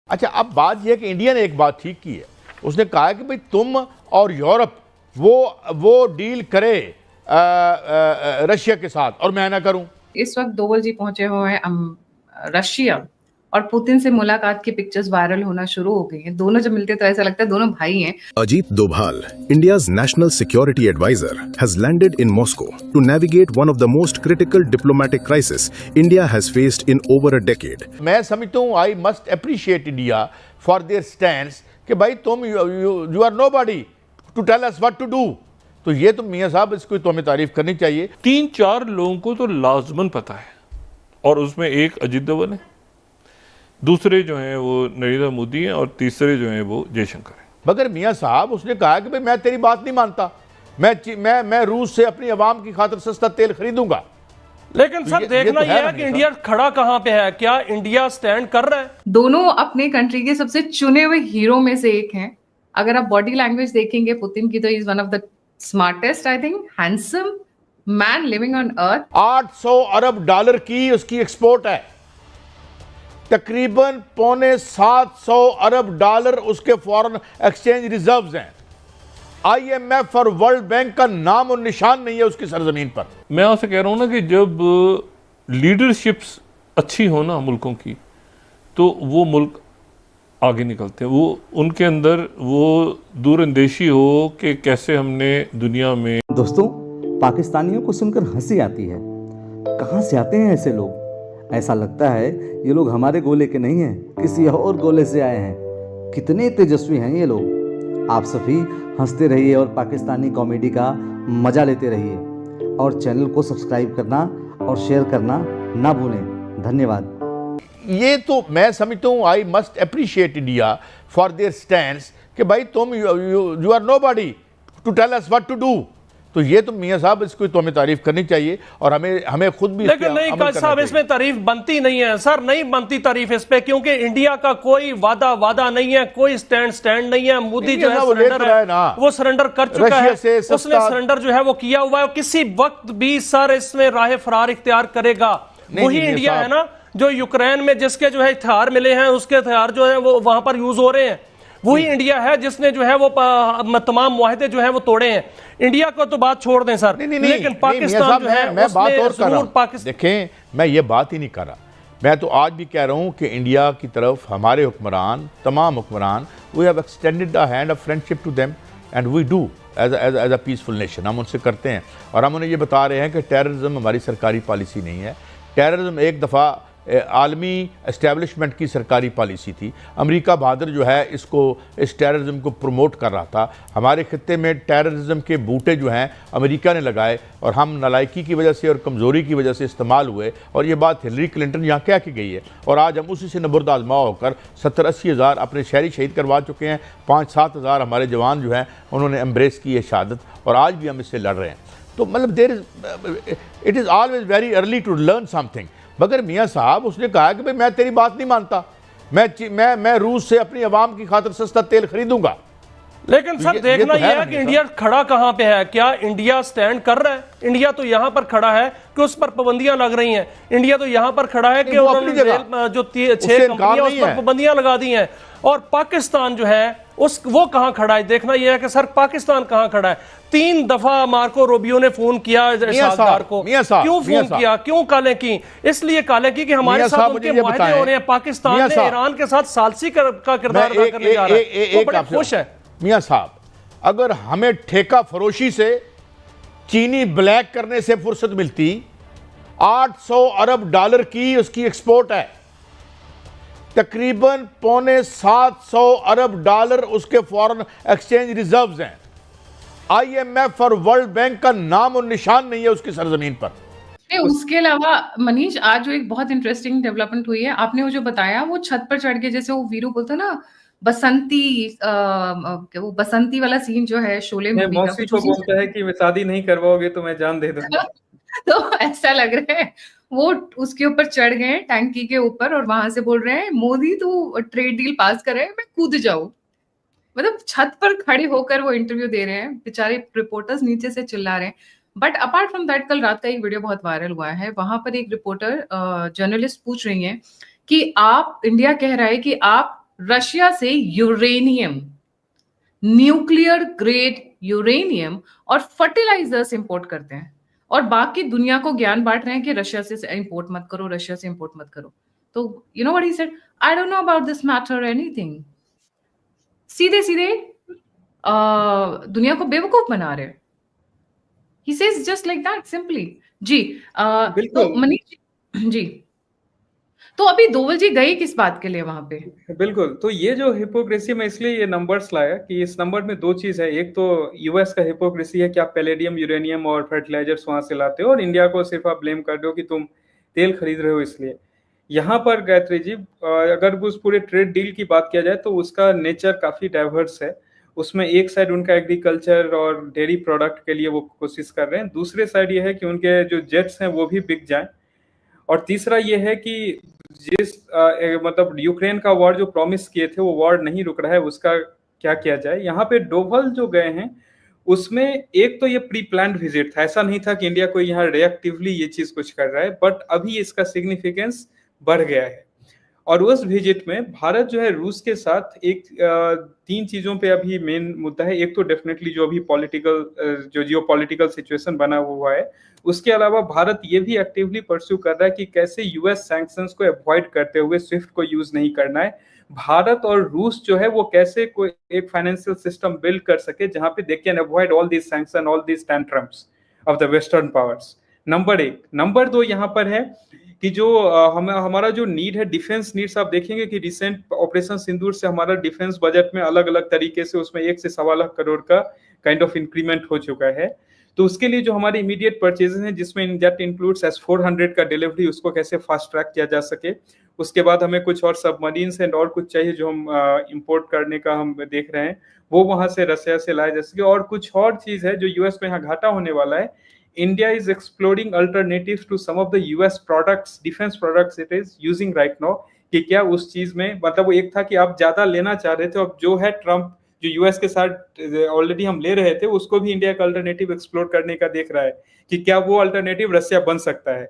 अच्छा, अब बात यह है कि इंडिया ने एक बात ठीक की है, उसने कहा है कि भाई तुम और यूरोप वो डील करे रशिया के साथ और मैं ना करूं। इस वक्त डोवल जी पहुंचे हुए हैं रशिया, और पुतिन से मुलाकात की पिक्चर्स वायरल होना शुरू हो गई हैं। दोनों जब मिलते तो ऐसा लगता है दोनों भाई हैं। Ajit Doval, India's national security advisor, has landed in Moscow to navigate one of the most critical diplomatic crises India has faced in over a decade. मैं समझता हूँ I must appreciate India for their stand कि भाई तुम you are nobody to tell us what to do. तो ये तो मियाँ साहब इसको तो हमें तारीफ करनी चाहिए। 3-4 लोगों को तो लाजमन पता है, और उसमें एक अजीत डोभाल है, दूसरे जो हैं वो नरेंद्र मोदी हैं, और तीसरे जो हैं वो जयशंकर हैं। मगर मियाँ साहब उसने कहा कि भाई मैं तेरी बात नहीं मानता, मैं रूस से अपनी आवाम की खातिर सस्ता तेल खरीदूंगा। लेकिन सर देखना यह है कि इंडिया खड़ा कहां पे है, क्या इंडिया स्टैंड कर रहा है? दोनों अपने कंट्री के सबसे चुने हुए हीरो में से एक हैं। अगर आप बॉडी लैंग्वेज देखेंगे पुतिन की तो is one of the smartest, I think handsome man living on earth. 800 Arab dollar की उसकी एक्सपोर्ट है, तकरीबन 750 अरब डॉलर उसके फॉरेन एक्सचेंज रिजर्व्स हैं। IMF और वर्ल्ड बैंक का नाम और निशान नहीं है उसकी सरजमीन पर। मैं आपसे कह रहा हूं ना कि जब लीडरशिप्स अच्छी हो ना मुल्कों की, तो वो मुल्क आगे निकलते हैं, वो उनके अंदर वो दूरअंदेशी हो कि कैसे हमने दुनिया में। दोस्तों, पाकिस्तानियों को सुनकर हंसी आती है। कहाँ से आते हैं ऐसे लोग? ऐसा लगता है ये लोग हमारे गोले के नहीं हैं, किसी और गोले से आए हैं। कितने तेजस्वी हैं ये लोग। आप सभी हंसते रहिए और पाकिस्तानी कॉमेडी का मजा लेते रहिए, और चैनल को सब्सक्राइब करना और शेयर करना ना भूलें। धन्यवाद। ये तो मैं समझता हूँ I must appreciate India for their stand कि भाई तुम you are nobody to tell us what to do. तो ये तो मियाँ साहब इसको तो हमें तारीफ करनी चाहिए, और हमें खुद भी। लेकिन नहीं काजी साहब, इसमें तारीफ बनती नहीं है सर, नहीं बनती तारीफ इस पे, क्योंकि इंडिया का कोई वादा नहीं है, कोई स्टैंड नहीं है। मोदी जो है सरेंडर है ना, वो सरेंडर कर चुका है, उसने सरेंडर जो है वो किया हुआ है। किसी वक्त भी सर इसमें राह फरार इख्तियार करेगा। वही इंडिया है ना जो यूक्रेन में जिसके जो है हथियार मिले हैं, उसके हथियार जो है वो वहां पर यूज हो रहे हैं। वही इंडिया है जिसने जो है वो तमाम मुआहदे जो है वो तोड़े हैं। इंडिया को तो बात छोड़ दें सर, लेकिन पाकिस्तान जो है मैं बात और कर रहा हूं। देखें, मैं ये बात ही नहीं कर रहा, मैं तो आज भी कह रहा हूं कि इंडिया की तरफ हमारे हुक्मरान, तमाम हुक्मरान, we have extended the hand of friendship to them and we do as a peaceful nation. हम उनसे करते हैं, और हम उन्हें ये बता रहे हैं कि टेररिज्म हमारी सरकारी पॉलिसी नहीं है। टेररिज्म एक दफ़ा आलमी एस्टेब्लिशमेंट की सरकारी पॉलिसी थी। अमेरिका बहादुर जो है इस टेररिज्म को प्रमोट कर रहा था। हमारे खत्ते में टेररिज्म के बूटे जो हैं अमेरिका ने लगाए, और हम नालायकी की वजह से और कमज़ोरी की वजह से इस्तेमाल हुए, और ये बात हिलरी क्लिंटन यहाँ क्या की गई है। और आज हम उसी से नबुर्द आजमा होकर 70-80 हज़ार अपने शहरी शहीद करवा चुके हैं। 5-7 हज़ार हमारे जवान जो हैं उन्होंने एम्ब्रेस की है शहादत, और आज भी हम इससे लड़ रहे हैं। तो मतलब it is always very early to learn something. मगर मियाँ साहब उसने कहा कि भाई मैं तेरी बात नहीं मानता, मैं रूस से अपनी आवाम की खातिर सस्ता तेल खरीदूंगा। लेकिन सर देखना यह है कि इंडिया खड़ा कहां पे है, क्या इंडिया स्टैंड कर रहा है? इंडिया तो यहां पर खड़ा है कि उस पर पाबंदियां लग रही हैं। इंडिया तो यहां पर खड़ा है कि उन्होंने जो 6 कंपनियां उस पर पाबंदियां लगा दी हैं। और पाकिस्तान जो है वो कहां खड़ा है? देखना यह है कि सर पाकिस्तान कहां खड़ा है। 3 दफा मार्को रूबियो ने फोन किया शाहदार को। क्यों फोन किया, क्यों काले की? इसलिए काले की कि हमारे साथ उनके मुआहदे हो रहे हैं। पाकिस्तान ने ईरान के साथ सालसी का किरदार अदा करने जा रहा है, वो बड़े खुश है। मियाँ साहब, अगर हमें ठेका फरोशी से चीनी ब्लैक करने से फुर्सत मिलती, 800 अरब डॉलर की उसकी एक्सपोर्ट है, तकरीबन 750 अरब डॉलर उसके फॉरेन एक्सचेंज रिजर्व्स हैं। IMF और वर्ल्ड बैंक का नाम और निशान नहीं है उसकी सरजमीन पर। उसके अलावा मनीष, आज जो एक बहुत इंटरेस्टिंग डेवलपमेंट हुई है, आपने वो जो बताया, वो छत पर चढ़ के, जैसे वो वीरू बोलता ना वो बसंती वाला सीन जो है शोले में, मौसी को बोलता है कि मैं शादी नहीं करवाओगे तो मैं जान दे दूंगा। तो ऐसा लग रहा है वो उसके ऊपर चढ़ गए टैंकी के ऊपर, और वहां से बोल रहे हैं मोदी तू ट्रेड डील पास करे, मैं कूद जाऊं। मतलब छत पर खड़े होकर वो इंटरव्यू दे रहे हैं, बेचारे रिपोर्टर्स नीचे से चिल्ला रहे हैं। बट अपार्ट फ्रॉम दैट, कल रात का एक वीडियो बहुत वायरल हुआ है। वहां पर एक रिपोर्टर जर्नलिस्ट पूछ रही है कि आप, इंडिया कह रहा है कि आप रशिया से यूरेनियम, न्यूक्लियर ग्रेड यूरेनियम और फर्टिलाइजर्स इंपोर्ट करते हैं, और बाकी दुनिया को ज्ञान बांट रहे हैं कि रशिया से इंपोर्ट मत करो, रशिया से इंपोर्ट मत करो। तो you know what he said, I don't know about this matter anything. सीधे सीधे दुनिया को बेवकूफ बना रहे हैं। He says just like that simply. जी तो बिल्कुल। मनीष जी, तो अभी दोवल जी गए किस बात के लिए वहां पे? बिल्कुल, तो ये जो हिपोक्रेसी में इसलिए ये नंबर्स लाया कि इस नंबर में दो चीज है। एक तो यूएस का हिपोक्रेसी है कि आप पैलेडियम, यूरेनियम और फर्टिलाइजर्स वहां से लाते हो और इंडिया को सिर्फ आप ब्लेम कर रहे हो कि तुम तेल खरीद रहे हो इसलिए। यहाँ पर गायत्री जी, अगर उस पूरे ट्रेड डील की बात किया जाए तो उसका नेचर काफी डाइवर्स है। उसमें एक साइड उनका एग्रीकल्चर और डेयरी प्रोडक्ट के लिए वो कोशिश कर रहे हैं, दूसरे साइड ये है कि उनके जो जेट्स हैं वो भी बिक जाएं, और तीसरा ये है कि जिस मतलब यूक्रेन का वॉर जो प्रॉमिस किए थे वो वॉर नहीं रुक रहा है, उसका क्या किया जाए। यहाँ पे डोभाल जो गए हैं उसमें एक तो ये प्री प्लान्ड विजिट था, ऐसा नहीं था कि इंडिया कोई यहाँ रिएक्टिवली ये चीज कुछ कर रहा है, बट अभी इसका सिग्निफिकेंस बढ़ गया है। और उस विजिट में भारत जो है रूस के साथ एक तीन चीजों पे अभी मेन मुद्दा है। एक तो डेफिनेटली जो अभी पॉलिटिकल जो जियो पॉलिटिकल सिचुएशन बना हुआ है, उसके अलावा भारत ये भी एक्टिवली परस्यू कर रहा है कि कैसे यूएस सैंक्शंस को अवॉइड करते हुए स्विफ्ट को यूज नहीं करना है। भारत और रूस जो है वो कैसे कोई एक फाइनेंशियल सिस्टम बिल्ड कर सके जहां पे they can avoid all this sanction, all this tantrums of the western powers. Number एक। नंबर दो यहाँ पर है कि जो हमारा जो नीड है, डिफेंस नीड्स, आप देखेंगे कि रिसेंट ऑपरेशन सिंदूर से हमारा डिफेंस बजट में अलग अलग तरीके से उसमें 1 से 1.25 लाख करोड़ का काइंड ऑफ इंक्रीमेंट हो चुका है। तो उसके लिए जो हमारे इमीडिएट परचेजेस हैं, जिसमें दैट इंक्लूड्स S-400 का डिलीवरी, उसको कैसे फास्ट ट्रैक किया जा सके। उसके बाद हमें कुछ और सबमरीन्स एंड और कुछ चाहिए जो हम इंपोर्ट करने का हम देख रहे हैं, वो वहां से रशिया से लाया जा सके। और कुछ और चीज है जो यूएस में यहाँ घाटा होने वाला है। India is exploring alternatives to some of the US products, defense products it is using right now, कि क्या उस चीज में मतलब वो एक था कि आप ज्यादा लेना चाह रहे थे, अब जो है ट्रम्प जो यूएस के साथ ऑलरेडी हम ले रहे थे, उसको भी इंडिया का अल्टरनेटिव एक्सप्लोर करने का देख रहा है कि क्या वो अल्टरनेटिव रशिया बन सकता है।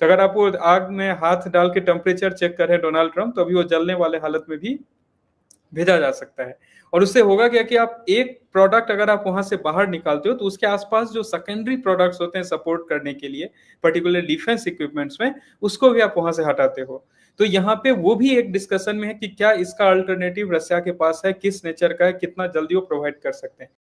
तो अगर आप वो आग में हाथ डाल के टेम्परेचर चेक करें डोनाल्ड ट्रम्प, तो अभी वो जलने वाले हालत में भी भेजा जा सकता है। और उससे होगा क्या कि आप एक प्रोडक्ट अगर आप वहां से बाहर निकालते हो तो उसके आसपास जो सेकेंडरी प्रोडक्ट्स होते हैं सपोर्ट करने के लिए, पर्टिकुलर डिफेंस इक्विपमेंट्स में, उसको भी आप वहां से हटाते हो। तो यहाँ पे वो भी एक डिस्कशन में है कि क्या इसका अल्टरनेटिव रशिया के पास है, किस नेचर का है, कितना जल्दी वो प्रोवाइड कर सकते हैं।